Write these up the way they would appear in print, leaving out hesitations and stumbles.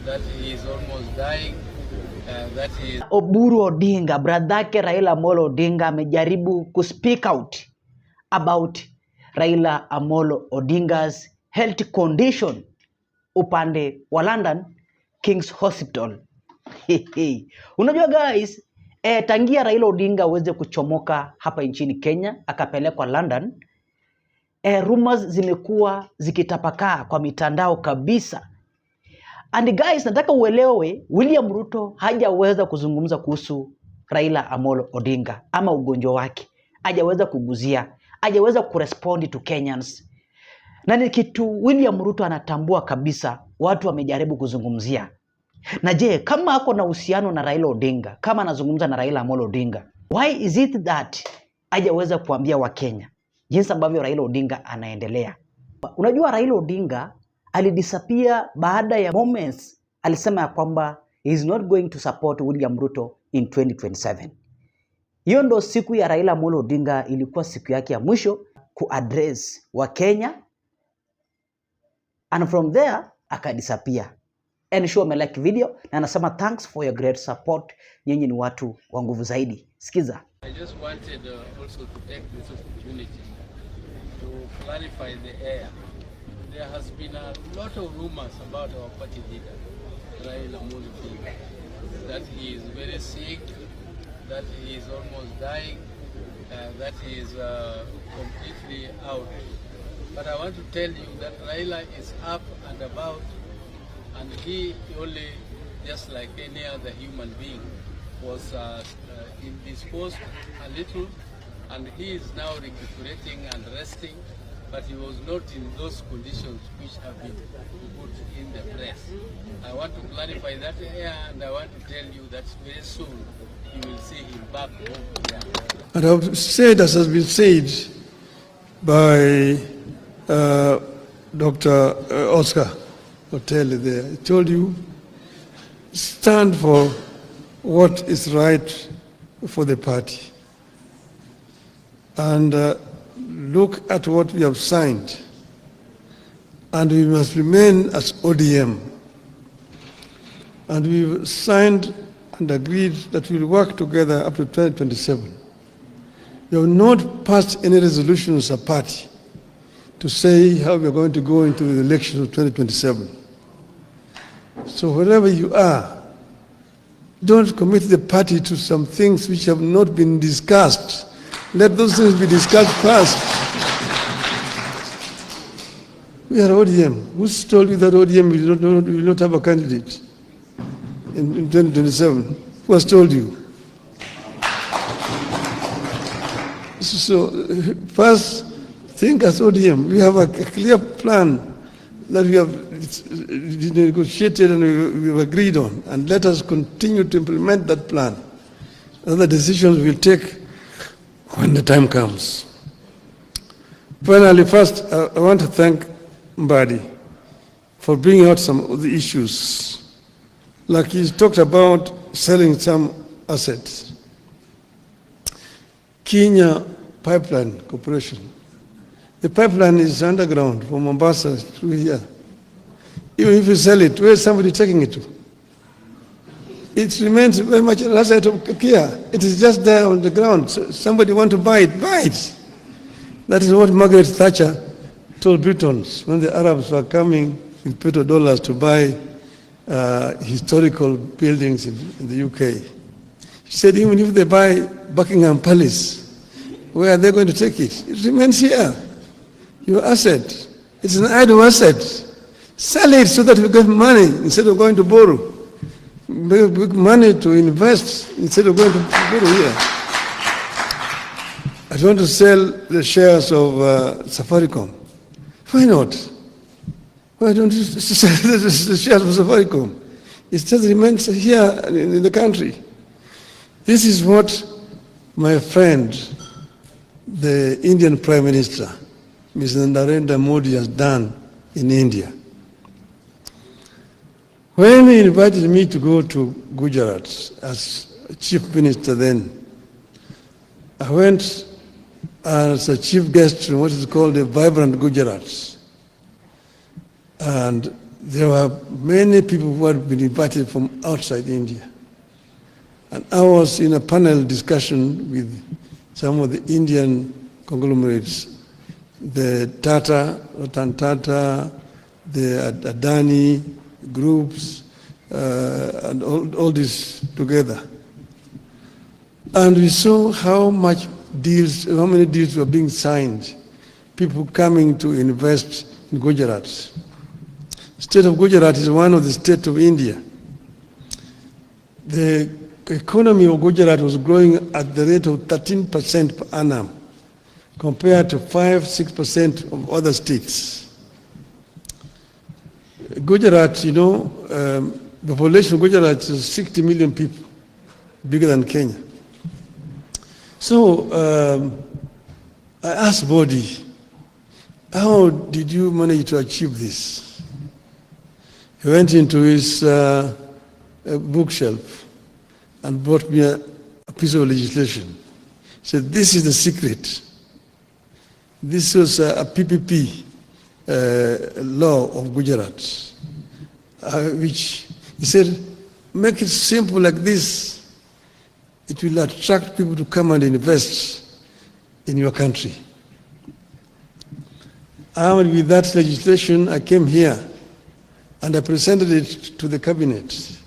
that he is almost dying. That is Oburu Odinga, bradhake Raila Amolo Odinga amejaribu kuspeak out about Raila Amolo Odinga's health condition upande wa London King's Hospital. Unajua guys, tangia Raila Odinga aweze kuchomoka hapa nchini Kenya akapelekwa London, rumors zimekuwa zikitapakaa kwa mitandao kabisa. And guys, nataka uelewe William Ruto hajaweza kuzungumza kuhusu Raila Amolo Odinga ama ugonjwa wake. Hajaweza kuguzia, hajaweza kurespond to Kenyans. Na ni kitu William Ruto anatambua kabisa, watu wamejaribu kuzungumzia. Na je, kama ako na uhusiano na Raila Odinga, kama anazungumza na Raila Amolo Odinga, why is it that hajaweza kuambia Wakenya jinsi ambavyo Raila Odinga anaendelea? Unajua Raila Odinga alidisappear baada ya moments, alisema ya kwamba he is not going to support William Ruto in 2027. Hiyo ndo siku ya Raila Amolo Odinga ilikuwa siku yake ya mwisho kuaddress wa Kenya, and from there akadisappear. And show me like video na anasema thanks for your great support, nyinyi ni watu wa nguvu zaidi. Sikiza. I just wanted also to take this opportunity to clarify the air. There has been a lot of rumors about our party leader, Raila Amolo Odinga, that he is very sick, that he is almost dying, that he is completely out. But I want to tell you that Raila is up and about, and he only, just like any other human being, was indisposed a little, and he is now recuperating and resting, but he was not in those conditions which have been put in the press. I want to clarify that here, and I want to tell you that very soon you will see him back home here. And I've said, as has been said by Dr. Oscar Hotel there, I told you, stand for what is right for the party. And look at what we have signed. And we must remain as ODM. And we've signed and agreed that we'll work together up to 2027. We have not passed any resolution as a party to say how we're going to go into the election of 2027. So wherever you are, don't commit the party to some things which have not been discussed. Let those things be discussed first. We are ODM. Who's told you that ODM will not have a candidate in 2027? Who has told you? So first, think as ODM. We have a clear plan that we have negotiated and we have agreed on, and let us continue to implement that plan. Other decisions we'll take when the time comes. Finally, first, I want to thank Mbadi for bringing out some of the issues. Like he talked about selling some assets. Kenya Pipeline Corporation. The pipeline is underground from Mombasa through here. Even if you sell it, where is somebody taking it to? It remains very much an asset of care. It is just there on the ground. So somebody want to buy it, buy it. That is what Margaret Thatcher told Britons when the Arabs were coming with petrodollars to buy historical buildings in the UK. She said, even if they buy Buckingham Palace, where are they going to take it? It remains here. Your asset. It's an idle asset. Sell it so that we get money instead of going to borrow. Make money to invest instead of going to borrow here. I want to sell the shares of Safaricom. Why not? Why don't you sell the shares of Safaricom? It just remains here in the country. This is what my friend, the Indian Prime Minister, Mr. Narendra Modi, has done in India. When he invited me to go to Gujarat as chief minister then, I went as a chief guest in what is called the Vibrant Gujarat. And there were many people who had been invited from outside India. And I was in a panel discussion with some of the Indian conglomerates, the Tata, Ratan Tata, the Adani groups, and all this together. And we saw how many deals were being signed, people coming to invest in Gujarat. State of Gujarat is one of the states of India. The economy of Gujarat was growing at the rate of 13% per annum, compared to 5-6% of other states. Gujarat, the population of Gujarat is 60 million people, bigger than Kenya. So I asked Bodi, how did you manage to achieve this? He went into his bookshelf and brought me a piece of legislation. He said, this is the secret. This was a PPP law of Gujarat, which he said, make it simple like this. It will attract people to come and invest in your country. Armed with that legislation, I came here and I presented it to the cabinet.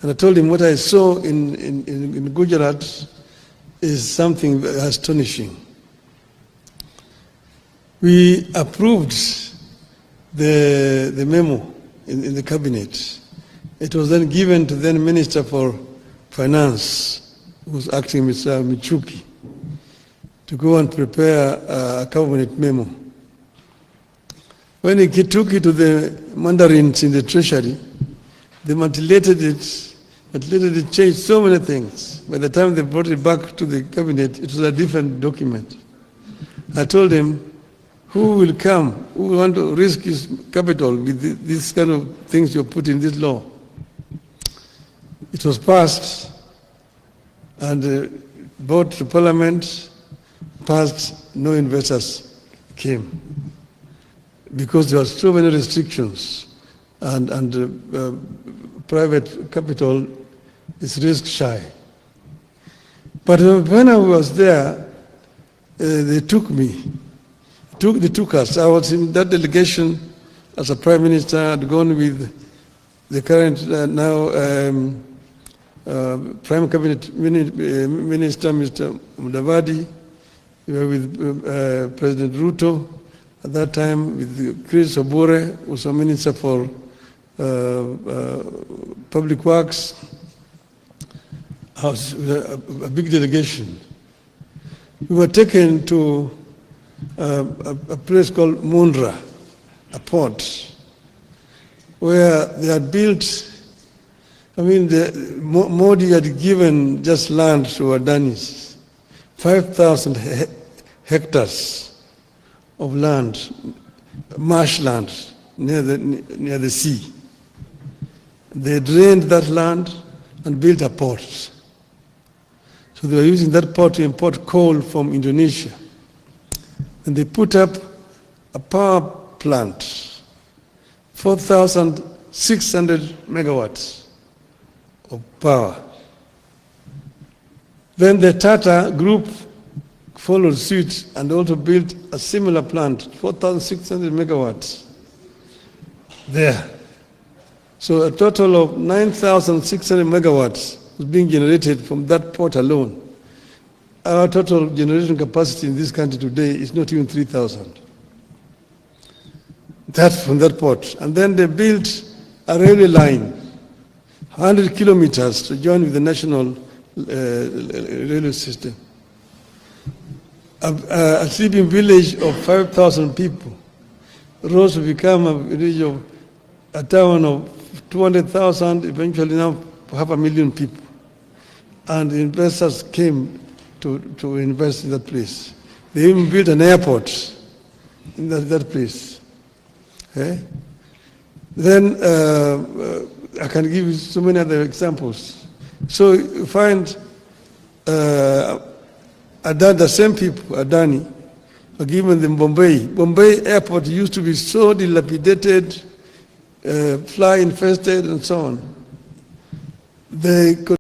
And I told him what I saw in Gujarat is something astonishing. We approved the memo in the cabinet. It was then given to then Minister for Finance, who was acting, Mr. Michuki, to go and prepare a cabinet memo. When he took it to the mandarins in the treasury, they manipulated it, changed so many things. By the time they brought it back to the cabinet, it was a different document. I told him, who will come, who will want to risk his capital with this kind of things you put in this law? It was passed and brought to Parliament, passed, no investors came because there were so many restrictions and private capital is risk shy. But when I was there, they took me. They took us. I was in that delegation as a prime minister. I'd gone with the current prime cabinet minister, Mr. Mudavadi. We were with President Ruto at that time, with Chris Oburu, who was a minister for public works. I was a big delegation. We were taken to a place called Mundra, a port, where they had built, Modi had given just land to Adanis, 5,000 hectares of land, marshland near the sea. They drained that land and built a port. So they were using that port to import coal from Indonesia. And they put up a power plant, 4,600 megawatts of power. Then the Tata group followed suit and also built a similar plant, 4,600 megawatts there. So a total of 9,600 megawatts was being generated from that port alone. Our total generation capacity in this country today is not even 3,000. That's from that port. And then they built a railway line, 100 kilometers to join with the national railway system. A sleeping village of 5,000 people rose to become a town of 200,000, eventually now 500,000 people. And the investors came to invest in that place. They even built an airport in that place. Okay? Then I can give you so many other examples. So you find the same people, Adani, are given them Bombay. Bombay airport used to be so dilapidated, fly infested and so on. They could